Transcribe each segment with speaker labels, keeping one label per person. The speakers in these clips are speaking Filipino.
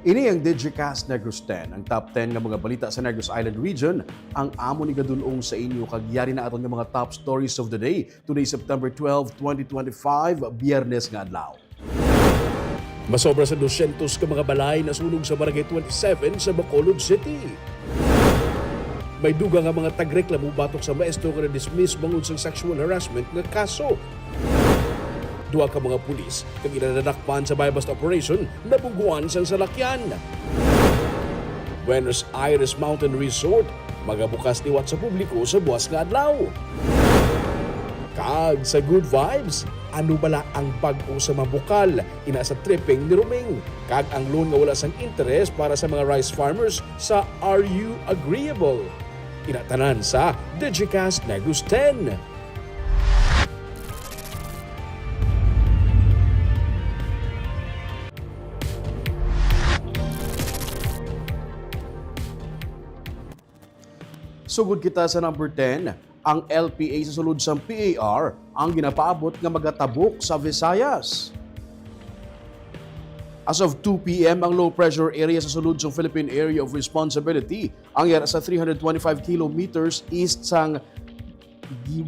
Speaker 1: Ini ang Digicast Negros X, ang top 10 nga mga balita sa Negros Island region. Ang amo ni gadulong sa inyo kagyari na aton nga mga top stories of the day. Today, September 12, 2025, Biyernes nga adlaw. Masobra sa 200 ka mga balay na sunog sa Barangay 27 sa Bacolod City. May duga nga mga tagreklamo batok sa maestro nga na-dismiss bangod sa sexual harassment nga kaso. Duha ka mga pulis kag inanadakpan sa bypass operation na buguan sa salakyan. Buenos Aires Mountain Resort magabukas liwat sa publiko sa buwas nga adlaw. Kag sa good vibes, ano bala ang bag-o sa mabukal ina sa tripping ni Roming. Kag ang loan nga wala sang interest para sa mga rice farmers sa Are You Agreeable? Inatanan sa Digicast Negros X. Sugod kita sa number 10, ang LPA sa sulod sang PAR ang ginapaabot nga magatabok sa Visayas. As of 2 p.m., ang low pressure area sa sulod sang Philippine Area of Responsibility ang yara sa 325 kilometers east sang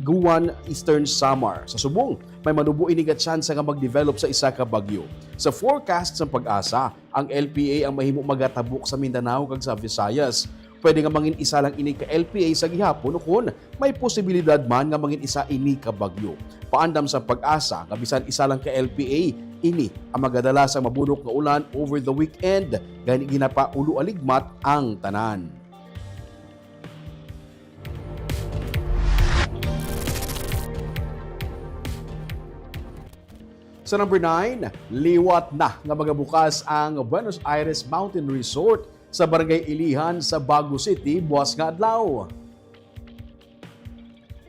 Speaker 1: Guan, Eastern Samar. Sa subong, may manubuin nga tsansa nga mag-develop sa isa ka bagyo. Sa forecast ng pag-asa, ang LPA ang mahimo magatabok sa Mindanao kag sa Visayas. Pwede nga mangin isa lang ini ka LPA sa gihapon o kung may posibilidad man nga mangin isa ini ka bagyo. Paandam sa pag-asa, nga bisan isa lang ka LPA, ini ang magadala sa mabunok nga ulan over the weekend. Gani ginapa ulo aligmat ang tanan. Sa number 9, liwat na nga magabukas ang Buenos Aires Mountain Resort sa Barangay Ilihan sa Bago City, buwas nga adlaw.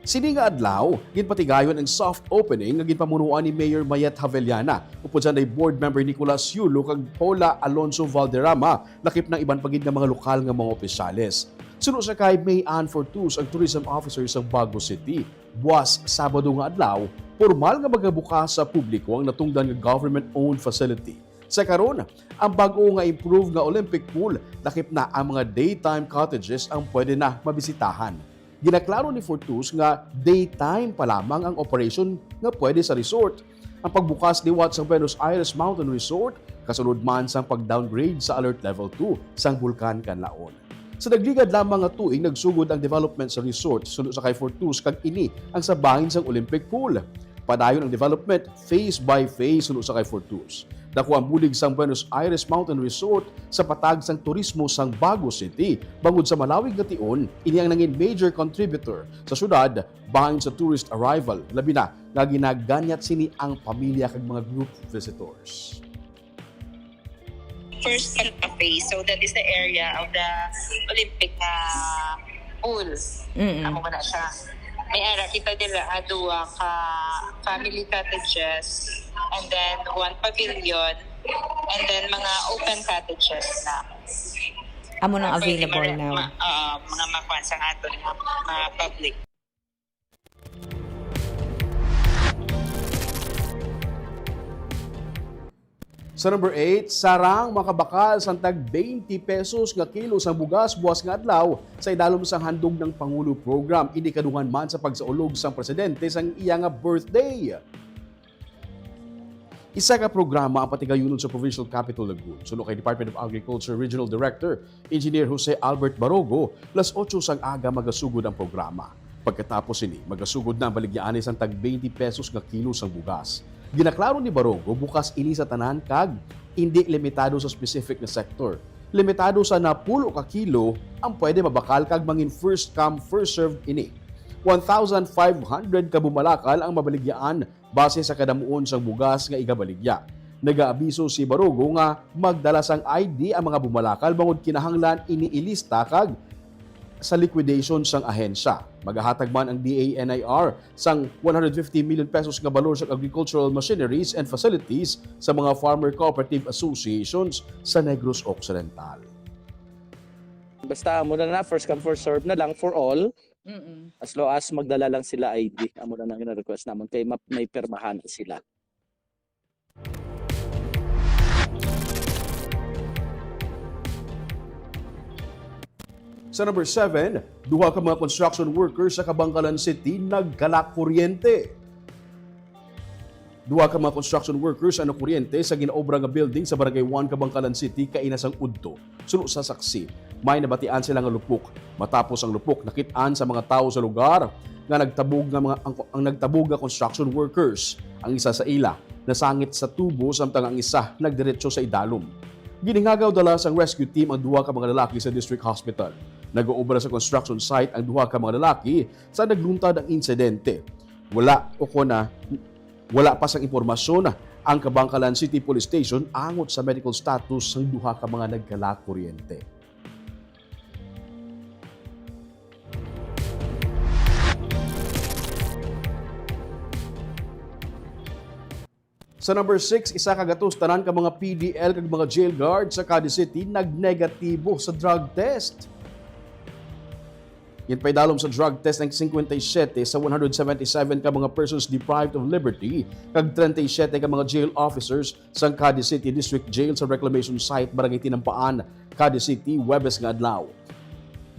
Speaker 1: Sini nga adlaw, ginpatigayon ang soft opening nga ginpamunuan ni Mayor Mayet Havellana. Upod sa board member Nicolas Yulo kag Paula Alonso Valderrama, lakip ng iban pagid nga mga lokal nga mga opisyales. Suno sa kay May Ann Fortus ang tourism officer sa Bago City. Buwas Sabado nga adlaw, formal nga magabukas sa publiko ang natungdan nga government-owned facility. Sa karon, ang bago nga improve nga Olympic pool, lakip na ang mga daytime cottages ang pwede na mabisitahan. Ginaklaro ni Fortus nga daytime pa lamang ang operation nga pwede sa resort. Ang pagbukas liwat sa Buenos Aires Mountain Resort, kasunod man sang pag-downgrade sa Alert Level 2 sang Bulkan Kanlaon. Sa nagligad lamang nga tuig nagsugod ang development sa resort sunod sa kay Fortus kag ini ang sabahin sang Olympic pool. Padayon ang development phase by phase sunod sa kay Fortus. Dako ang bulig sang Buenos Aires Mountain Resort sa patag sang turismo sang Bago City. Bangod sa malawig nga tion, ini ang nangin major contributor sa syudad bahin sa tourist arrival. Labi na nga ginaganyat sini ang pamilya kag mga group visitors.
Speaker 2: First phase, so that is the area of the Olympic pool. Amo ba na siya? May area kita nila duwa ka family cottages, and then one pavilion, and then mga open cottages na.
Speaker 3: Amo nang available now.
Speaker 2: Mga makuha sa aton mga public.
Speaker 1: Sa number 8, sarang makabakal sa tag 20 pesos nga kilo sa bugas buwas nga adlaw sa idalom sang handog ng Pangulo program. Ini kadungan man sa pagsaulog sang presidente sang iya nga birthday. Isa ka programa ang patigayunon sa Provincial Capital Lagoon. Suno kay Department of Agriculture Regional Director, Engineer Jose Albert Barogo, las 8 sang aga magasugod ang programa. Pagkatapos ini, magasugod na ang baligyaan sang tag 20 pesos nga kilo sang bugas. Ginaklaro ni Barogo bukas ini sa tanan kag hindi limitado sa specific na sector. Limitado sa napulo ka kilo ang pwede mabakal kag mangin first come first served ini. 1,500 ka bumalakal ang mabaligyaan base sa kadamuon sang bugas nga igabaligya. Nagaabiso si Barogo nga magdala sang ID ang mga bumalakal bangod kinahanglan iniilista kag sa liquidation sang ahensya. Magahatag man ang DANIR sang 150 million pesos nga balor sa agricultural machineries and facilities sa mga farmer cooperative associations sa Negros Occidental.
Speaker 4: Basta muna na first come first serve na lang for all. As low as magdala lang sila ID. Amo na nang request namon kay may permahan sila.
Speaker 1: Sa number 7, duha ka mga construction workers sa Kabangkalan City naggalak kuryente. Duha ka mga construction workers ang nakuryente sa ginaobra nga building sa Barangay 1, Kabangkalan City, kainasang udto. Suno sa saksi, may nabatian sila nga lupok. Matapos ang lupok, nakit-an sa mga tao sa lugar nga ang nagtabog nga construction workers. Ang isa sa ila nasangit sa tubo samtang ang isa nagdiretso sa idalom. Giningagaw dala sang rescue team ang duha ka mga lalaki sa district hospital. Nag-oobra sa construction site ang duha ka mga lalaki sa nagluntad ang insidente. Wala pa sang impormasyon ang Kabangkalan City Police Station angot sa medical status ng duha ka mga naggalak kuryente. Sa number 6, isa ka gatos tanan ka mga PDL kag mga jail guard sa Cadiz City nagnegatibo sa drug test. Yan pa'y dalom sa drug test ng 57 sa 177 ka mga persons deprived of liberty kag 37 ka mga jail officers sa Cadiz City District Jail sa reclamation site Barangay Tinampaan, Cadiz City, Huwebes nga adlaw.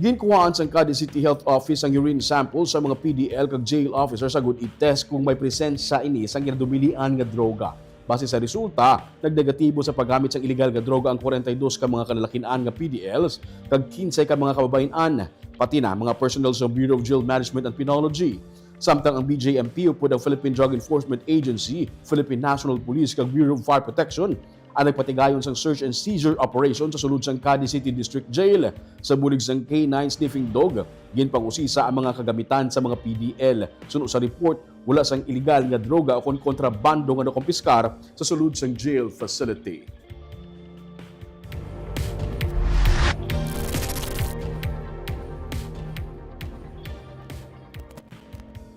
Speaker 1: Ginkuhaan sa Cadiz City Health Office ang urine sample sa mga PDL kag jail officers sagud i-test kung may presensya ini sang ginadumilian nga droga. Base sa resulta, nagnegatibo sa paggamit ng illegal nga droga ang 42 ka mga kalalakian nga PDLs kag 15 ka mga kababayan, pati na mga personnel sa Bureau of Jail Management and Penology. Samtang ang BJMP upod ang Philippine Drug Enforcement Agency, Philippine National Police kag Bureau of Fire Protection ang nagpatigayon sang search and seizure operation sa sulod sang Cadiz City District Jail. Sa bulig sang K9 sniffing dog, ginpangusisa ang mga kagamitan sa mga PDL. Suno sa report, wala sang illegal nga droga o kontrabando nga nakumpiskar sa sulod sang jail facility.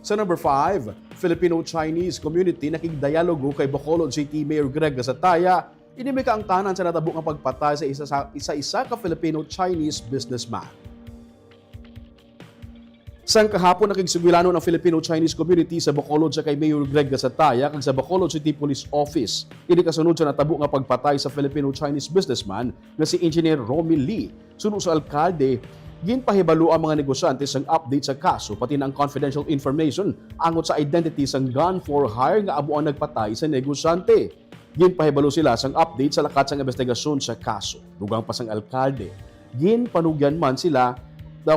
Speaker 1: Sa number 5, Filipino-Chinese community nakigdialogo kay Bacolod City Mayor Greg Gasataya. Inimika ang tanan sa natabo nga pagpatay sa isa-isa ka Filipino-Chinese businessman. Sang kahapon nakigsugilano ng Filipino-Chinese community sa Bacolod sa kay Mayor Greg Gasataya kag sa Bacolod City Police Office. Ini kasunod sa natabo nga pagpatay sa Filipino-Chinese businessman nga si Engineer Romy Lee. Suno sa alkalde, ginpahibalo ang mga negosyante sang update sa kaso pati na ang confidential information angot sa identity sang gun for hire nga amo ang nagpatay sa negosyante. Ginpahibalo sila sang update sa lakat sang investigasyon sa kaso. Dugang pa sang alkalde, ginpanugyan man sila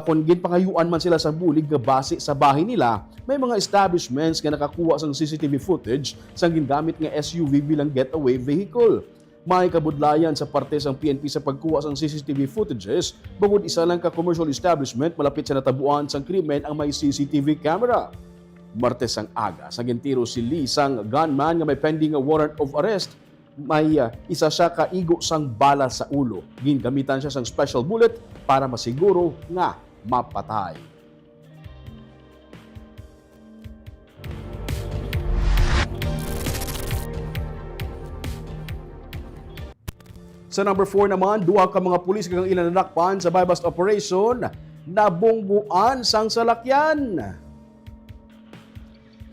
Speaker 1: kung ginpangayuan man sila sa bulig nga base sa bahay nila, may mga establishments nga nakakuha sang CCTV footage sang gingamit nga SUV bilang getaway vehicle. May kabudlayan sa parte sang PNP sa pagkuha sang CCTV footages, bukod isa lang ka commercial establishment malapit sa natabuan sang krimen ang may CCTV camera. Martes ang aga, sa gintiro si Lee sang gunman nga may pending nga warrant of arrest. May isa siya kaigo sang bala sa ulo. Gingamitan siya sang special bullet para masiguro nga mapatay. Sa number 4 naman, duha ka mga pulis kang ilang nanakpan sa buy-bust operation na bungbuan sang salakyan.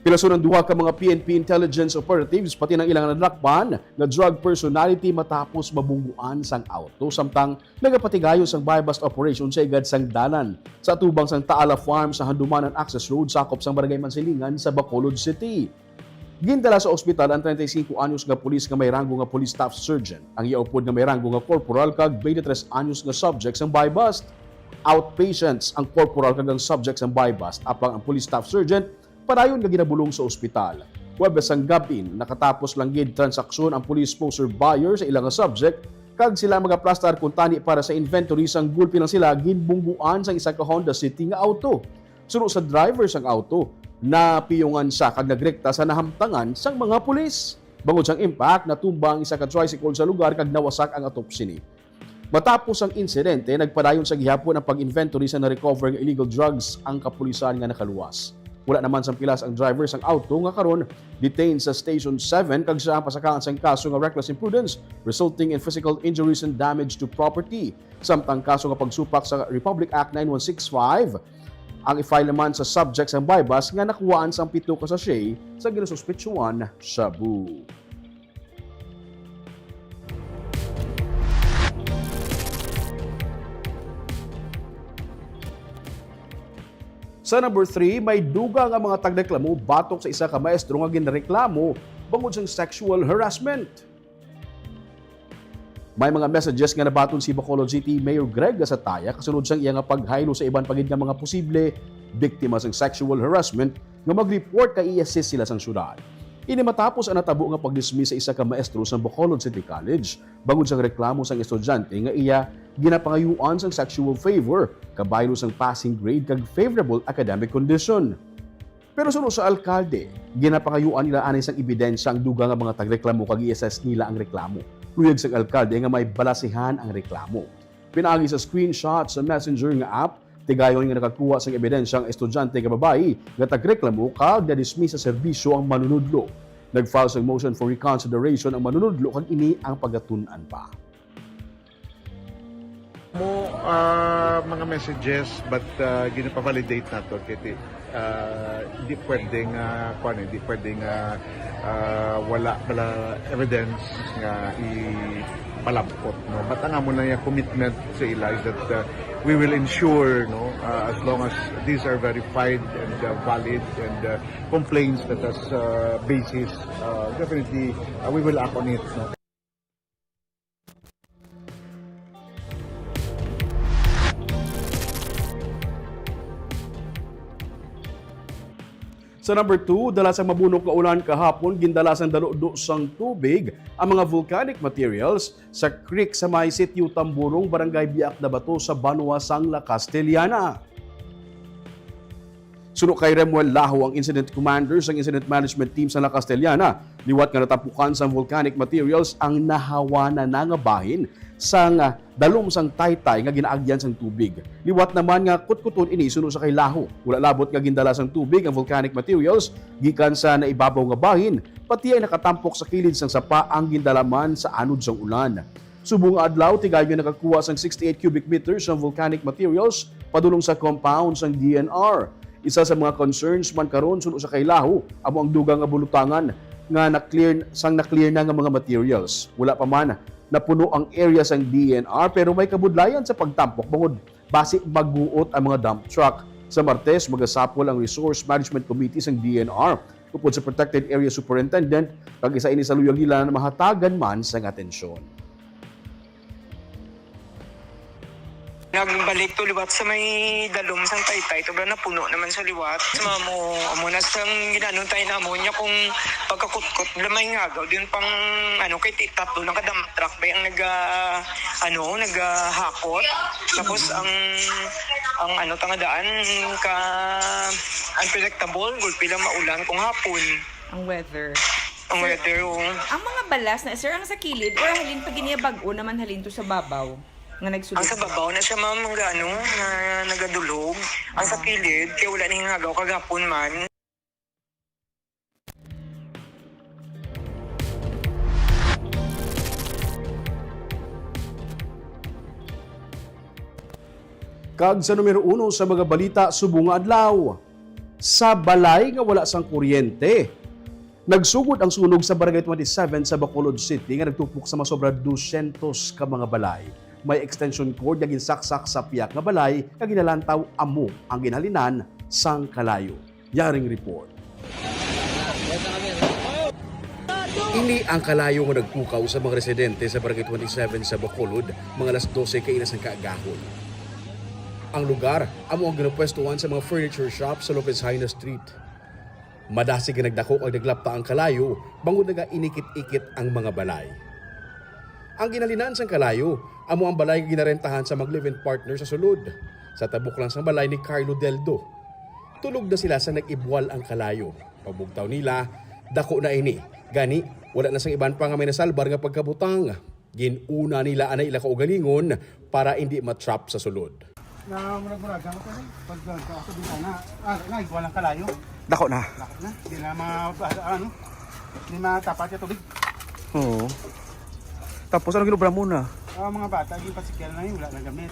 Speaker 1: Pilason ng duha ka mga PNP intelligence operatives pati ng ilang nanakpan na drug personality matapos mabungguan sang auto samtang nagapatigayo sang buy-bust operation sa igad sang dalan sa atubang sang Taala Farm sa Handumanan Access Road sakop sang Barangay Mansilingan sa Bacolod City. Gindala sa ospital ang 35 anyos nga pulis nga may ranggo nga police staff sergeant. Ang iaupod nga may ranggo nga corporal kag 23 anyos nga subject sang buy-bust. Outpatients ang corporal kag ang subject sang buy-bust apang ang police staff sergeant padayon nga ginabulong sa ospital. Huwebes ang gabin, nakatapos lang gid transaksyon ang police sponsor buyer sa ilang subject kag sila magaplastar kung tani para sa inventory sang gulpi lang sila ginbungguan sang isa ka Honda City nga auto. Suno sa driver sang auto, napiyungan siya kag nagrekta sa nahamtangan sang mga pulis. Bangod sang impact, natumbang isa ka tricycle sa lugar kag nawasak ang autopsy ni. Matapos ang insidente, nagpadayon sa gihapon ang pag-inventory sa na-recover nga illegal drugs ang kapulisan nga nakaluwas. Wala naman sang pilas ang driver sang auto nga karon detained sa Station 7 kag siya ang pasakaan sang kaso nga reckless imprudence resulting in physical injuries and damage to property. Samtang kaso nga pagsupak sa Republic Act 9165 ang i-file naman sa subject sang buy-bust nga nakuhaan sang 7 ka sachet sa ginasuspetsuhan shabu. Sa number 3, may duga nga mga tagreklamo batok sa isa ka maestro nga ginreklamo bangod sa sexual harassment. May mga messages nga nabaton si Bacolod City Mayor Greg Gasataya kasunod sang iya nga paghaylo sa iban pagid nga mga posible biktima sang sexual harassment nga mag-report kay i-assist sila sang syudad. Ini matapos ang natabo nga pag-dismiss sa isa ka maestro sa Bacolod City College bangod sa reklamo sang estudyante nga iya ginapangayuan sang sexual favor kabaylo sang passing grade kag favorable academic condition. Pero sunod sa alkalde, ginapangayuan nila anay sang ebidensya ang duga nga mga tagreklamo kag i-assess nila ang reklamo. Luyag sang alkalde nga may balasihan ang reklamo. Pinaagi sa screenshot sa messenger nga app, tigayon nga nakakuha sang ebidensya ang estudyante nga babae nga tagreklamo kag na-dismiss sa serbisyo ang manunudlo. Nag-file sang motion for reconsideration ang manunudlo kag ini ang pagatun-an pa.
Speaker 5: Mga messages but ginapavalidate nato kiti hindi pwedeng wala pala evidence nga ipalabot, no, but ang amo na yung commitment sa ila is that we will ensure, no, as long as these are verified and valid and complaints that has basis, definitely we will act on it, no.
Speaker 1: Sa number 2, dalasang mabunok nga ulan kahapon, gindalasang daludo sang tubig ang mga volcanic materials sa creek sa may sitio Tamburong, Barangay Biak na Bato sa Banwa, Sangla, Castellana. Suno kay Remuel Laho ang incident commander sa incident management team sa La Castellana. Liwat nga natapukan sang volcanic materials ang nahawa na nangabahin sang dalom sang taytay nga ginaagyan sang tubig. Liwat naman nga kutkuton ini suno sa kay Laho. Wala labot nga gindala sang tubig ang volcanic materials gikan sa naibabaw nga bahin, pati ay nakatampok sa kilid sang sapa ang gindalaman sa anod sang ulan. Subong adlaw tigayon nakakuha sang 68 cubic meters ng volcanic materials padulong sa compound sang DNR. Isa sa mga concerns man karon suno sa kay Laho amo ang dugang nga bulutangan nga na-clear na nga mga materials. Wala pa man napuno ang area sang DNR pero may kabudlayan sa pagtampok bangod base magbuot ang mga dump truck. Sa Martes, magasapol ang Resource Management Committee sang DNR upod sa Protected Area Superintendent kag isa ini sa luyag nila na mahatagan man sang atensyon.
Speaker 6: Nagbalik to liwat sa may dalom sang taytay to ba napuno naman sa liwat sa amo na sang ginanong tayo na mo niya kung pagkakutkot lamay nga gaw din pang kay tatlo ng kadam truck ba ang naghakot tapos ang tangadaan ka unpredictable gulpi lang maulan kung hapon
Speaker 3: Ang weather.
Speaker 6: ang weather
Speaker 3: Ang mga balas na, sir, ang sa kilid or halin pag bago naman halin to sa babaw nga nagsulod.
Speaker 6: ang sa babaw na siya ma'am na nagadulog ang sa kilid kaya wala na hingagaw kagapon man.
Speaker 1: Kag sa numero 1 sa mga balita subong nga adlaw. Sa balay nga wala sang kuryente. Nagsugod ang sunog sa Barangay 27 sa Bacolod City nga nagtupok sa masobra 200 ka mga balay. May extension cord nga ginsaksak sa piyak nga balay nga ginalantaw amo ang ginhalinan sang kalayo. Yaring report. Ini ang kalayo nga nagpukaw sa mga residente sa Barangay 27 sa Bacolod mga alas 12 kainas ang kaagahon. Ang lugar amo ang ginapwestuhan sa mga furniture shop sa Lopez Haina Street. Madasig nga nagdako ang naglapta ang kalayo bangod nga inikit-ikit ang mga balay. Ang ginalinan sang kalayo amo ang balay ginarentahan sa mag-live-in partner sa sulod. Sa tabok lang sang balay ni Carlo Deldo. Tulog na sila sa nag-ibwal ang kalayo. Pagbugtaw nila, dako na ini. Gani, wala na sang iban pa nga may nasalbar nga pagkabutang. Ginuna nila anay ila kaugalingon para hindi matrap sa sulod.
Speaker 7: Na murag-murag ako pag ako din na igual ang kalayo.
Speaker 1: Dako na.
Speaker 7: Lakot na. Di na di matapat yung tubig.
Speaker 1: Oo. Tapos ano ginubra muna?
Speaker 7: Mga bata, yung pasikyan na yun, wala na gamit.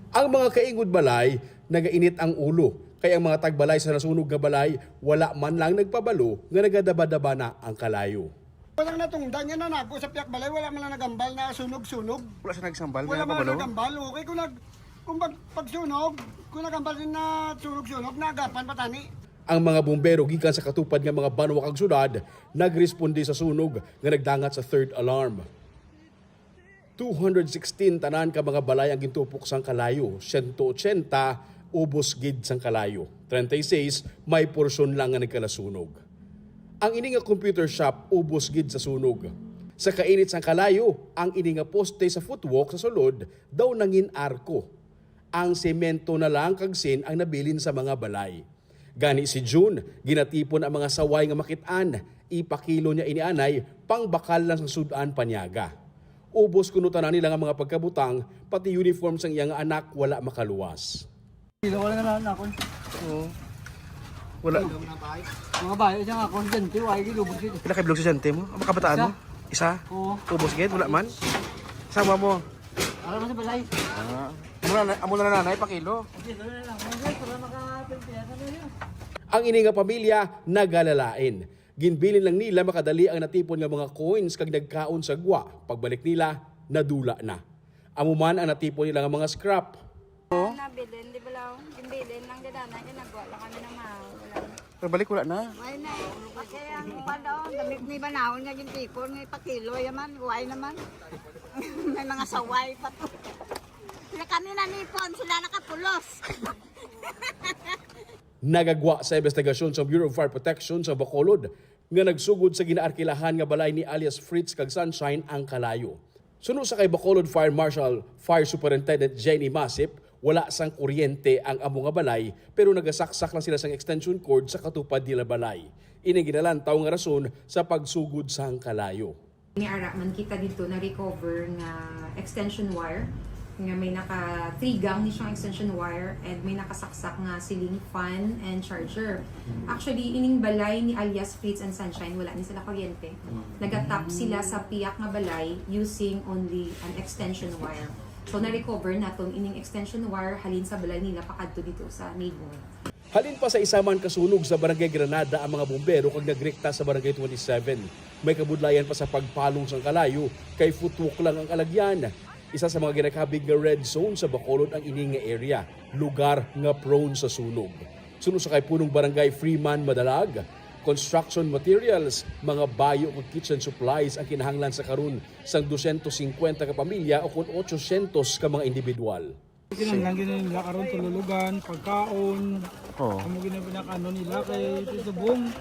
Speaker 1: Ang mga kaingod balay, nagainit ang ulo. Kaya ang mga tagbalay sa nasunog nga balay, wala man lang nagpabalo nga nagadaba-daba na ang kalayo.
Speaker 7: Walang natungdan yan na nago sa piyak balay, wala man lang nagambal na sunog-sunog.
Speaker 1: Wala siya nagsambal?
Speaker 7: Wala man lang nagambal, okay kung Kung pagsunog, kung nagambal din na sunog-sunog, nagapan patani.
Speaker 1: Ang mga bumbero gikan sa katupad nga mga banwa kag syudad nagresponde sa sunog nga nagdangat sa third alarm. 216 tanan ka mga balay ang gintupok sang kalayo, 180 ubos gid sang kalayo, 36 may porsyon lang nga nagkalasunog. Ang ini nga computer shop ubos gid sa sunog. Sa kainit sang kalayo, ang ini nga poste sa footwalk sa sulod daw nangin arko. Ang semento na lang kag sin ang nabilin sa mga balay. Gani si June, ginatipon ang mga saway nga makitaan, ipakilo niya inianay, pangbakal lang sa sudan panyaga. Ubos kuno tanan nila nga mga pagkabutang, pati uniform sang iyang anak wala makaluwas.
Speaker 7: Wala na ako.
Speaker 4: Oo. Wala.
Speaker 7: Mga bayo dyan ako, dyan, ay gilubog sila.
Speaker 4: Pila kay blog sa sente mo? Ang makabataan mo? Isa?
Speaker 7: Oo.
Speaker 4: Ubos gid wala man. Sama mo.
Speaker 7: Alam mo sa balay.
Speaker 4: Amo na nanay pa kilo.
Speaker 7: Dito na lang, para makapilpiyan na yun.
Speaker 1: Ang ini nga pamilya nagalalain. Ginbilin lang nila makadali ang natipon nga mga coins kag nagkaon sa gwa. Pagbalik nila, nadula na. Amuman ang natipon nila nga mga scrap.
Speaker 8: Nabilin, di ba lang? Ginbilin lang dadana, ginagawa lang kami ng wala.
Speaker 4: Pagbalik wala na.
Speaker 8: Ay na, kasi ang ano, damit ni Banahon nga yung tipon, may pakilo yaman, guway naman. May mga saway pa to. Sila kami nanipon, sila nakapulos.
Speaker 1: Nagagwa sa investigasyon sa Bureau of Fire Protection sa Bacolod nga nagsugod sa ginaarkilahan nga balay ni alias Fritz kag Sunshine ang kalayo. Sunod sa kay Bacolod Fire Marshal Fire Superintendent Jenny Masip, wala sang kuryente ang amo nga balay pero nagasaksak lang sila sang extension cord sa katupad nila balay. Ini ginalantaw nga rason sa pagsugod sang kalayo.
Speaker 9: Ni ara man kita dito na recover nga extension wire nga may naka 3 gang ni siyang extension wire and may nakasaksak nga ceiling fan and charger. Actually ining balay ni alias Fritz and Sunshine wala ni sila kuryente. Nagatap sila sa piyak nga balay using only an extension wire. So na-recover naton ining extension wire halin sa balay nila pakadto dito sa neighborhood.
Speaker 1: Halin pa sa isa man kasunog sa Barangay Granada ang mga bumbero kag nagrekta sa Barangay 27. May kabudlayan pa sa pagpalong sang kalayo kay footwalk lang ang kalagyan. Isa sa mga ginakabig nga red zone sa Bacolod ang ining nga area, lugar nga prone sa sunog. Sunod sa kay punong Barangay Freeman Madalag, construction materials, mga bayo ug kitchen supplies ang kinahanglan sa karon sang 250 ka pamilya o kun 800 ka mga individual.
Speaker 7: Kinanglan nila karon tululugan, pagkaon.
Speaker 4: Oo.
Speaker 7: Amo ginapinakano nila kay Tisubong.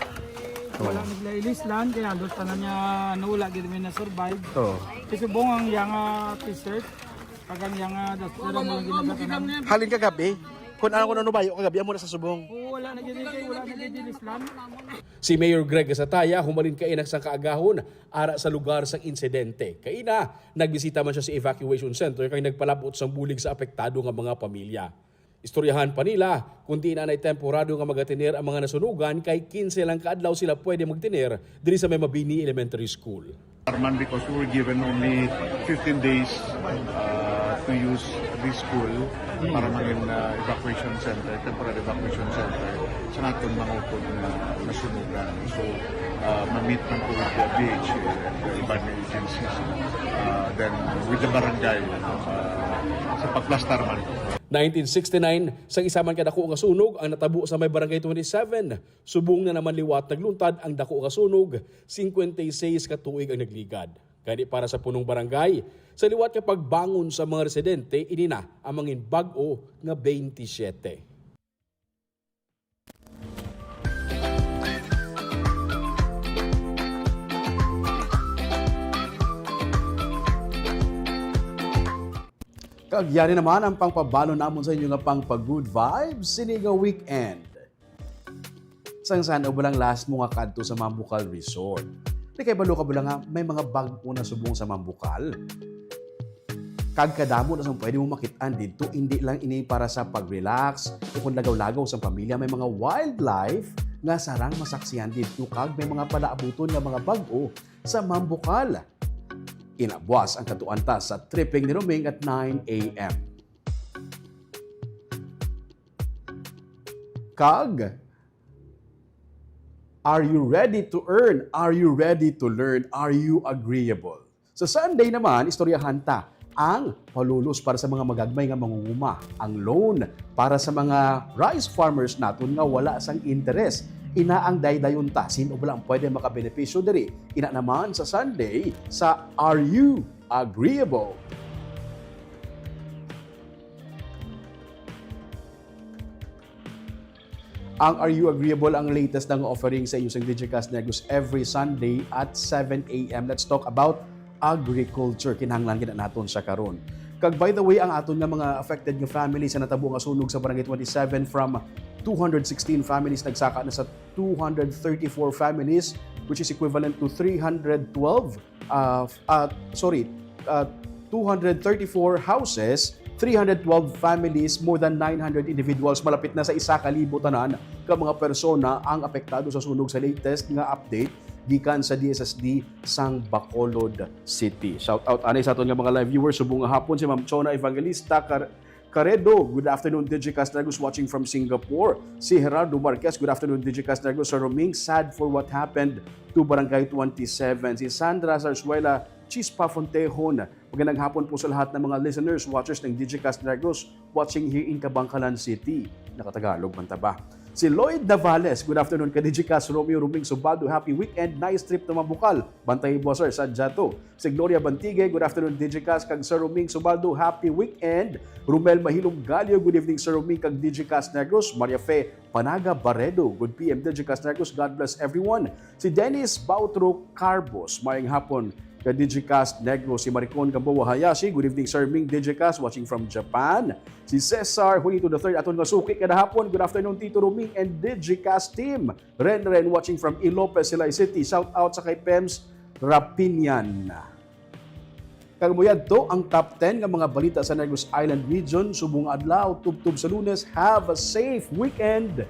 Speaker 7: Wala naglailis lang, kaya halos tanan niya wala gid na survive.
Speaker 4: Oo.
Speaker 7: Tisubong ang yanga t-shirt, pag ang yanga dastura mo ginagatanan.
Speaker 4: Halin kagabi. Kung ano bayo kagabi amo na sa subong.
Speaker 7: Oo, wala na gid kay wala na gid Islam.
Speaker 1: Si Mayor Greg Gasataya humalin kainak sang kaagahon ara sa lugar sang insidente. Kaina, nagbisita man siya sa evacuation center kay nagpalabot sang bulig sa apektado nga mga pamilya. Istoryahan pa nila kung di na temporado nga magatiner ang mga nasunugan kay 15 lang kaadlaw sila pwede magtiner diri sa May Mabini Elementary School.
Speaker 5: Arman, because we were given only 15 days to use this school para maging evacuation center, temporary evacuation center sa ating mga utod na nasunugan. So, ma-meet man po with the BHA and the iban agencies, then with the barangay sa pagplastar man.
Speaker 1: 1969, sang isa man kadako nga sunog ang natabo sa May Barangay 27. Subong na naman liwat nagluntad ang dako nga sunog, 56 ka tuig ang nagligad. Kaya para sa punong barangay, sa liwat ka pagbangon sa mga residente, inina ang mangin Bago nga 27. Kagyari naman ang pangpabalo namon sa inyo nga pang pag-good vibes siniga weekend. Sangsan o balang last mo nga kadto sa Mambukal Resort. Di kay balo ka nga may mga bago na subong sa Mambukal. Kagkadamo na sang pwede mo makitaan dito, hindi lang ini para sa pag-relax o kung lagaw-lagaw sa pamilya, may mga wildlife nga sarang masaksihan dito kag may mga palaabuton nga mga bago sa Mambukal. Inabwas ang katuanta sa tripping ni Roming at 9 a.m. Kag, are you ready to earn? Are you ready to learn? Are you agreeable? Sa Sunday naman, istoryahan ta ang palulos para sa mga magagmay nga mangunguma, ang loan para sa mga rice farmers naton nga wala sang interes. Ina ang daydayon ta, sino ba lang pwede makabenepisyo diri? Ina naman sa Sunday sa Are You Agreeable? Ang Are You Agreeable ang latest ng offering sa iyo sa Digicast Negros every Sunday at 7 a.m. Let's talk about agriculture. Kinahanglan gid naton sa karon. Kag by the way, ang aton nga mga affected nga families sa natabo nga sunog sa Barangay 27 from 216 families nagsaka na sa 234 families, which is equivalent to 234 houses, 312 families, more than 900 individuals, malapit na sa 1,000 tanan ka mga persona ang apektado sa sunog sa latest nga update gikan sa DSSD sang Bacolod City. Shout out anay sa aton nga mga live viewers subong nga hapon si Ma'am Chona Evangelista Caredo. Good afternoon, Digicast Negros watching from Singapore. Si Gerardo Marquez, good afternoon, Digicast Negros. Sa Roming, sad for what happened to Barangay 27. Si Sandra Zarzuela Chispa Fontejon. Magandang hapon po sa lahat ng mga listeners, watchers ng Digicast Negros watching here in Cabangcalan City. Nakatagalog man ta ba? Si Lloyd Davales, good afternoon ka Digicast, Romeo Ruming Subado, happy weekend, nice trip to Mabukal. Bantay mo sir, sadya to. Si Gloria Bantige, good afternoon Digicast, kag Sir Ruming Subado, happy weekend. Rumel Mahilong Galio, good evening Sir Ruming, kag Digicast Negros. Maria Fe Panaga Barredo, good PM Digicast Negros, God bless everyone. Si Dennis Bautro Carbos, mayang hapon ka Digicast Negros. Si Maricon Gamboa Hayashi, good evening Sir Ming Digicast, watching from Japan. Si Cesar Juanito III, aton nga suki kada hapon, good afternoon Tito Ruming and Digicast team. Ren watching from Ilopez, Silay City. Shout out sa kay Pems Rapinian. Kagmuyad to ang top 10 nga mga balita sa Negros Island region. Subong adlaw, tubtub sa Lunes. Have a safe weekend.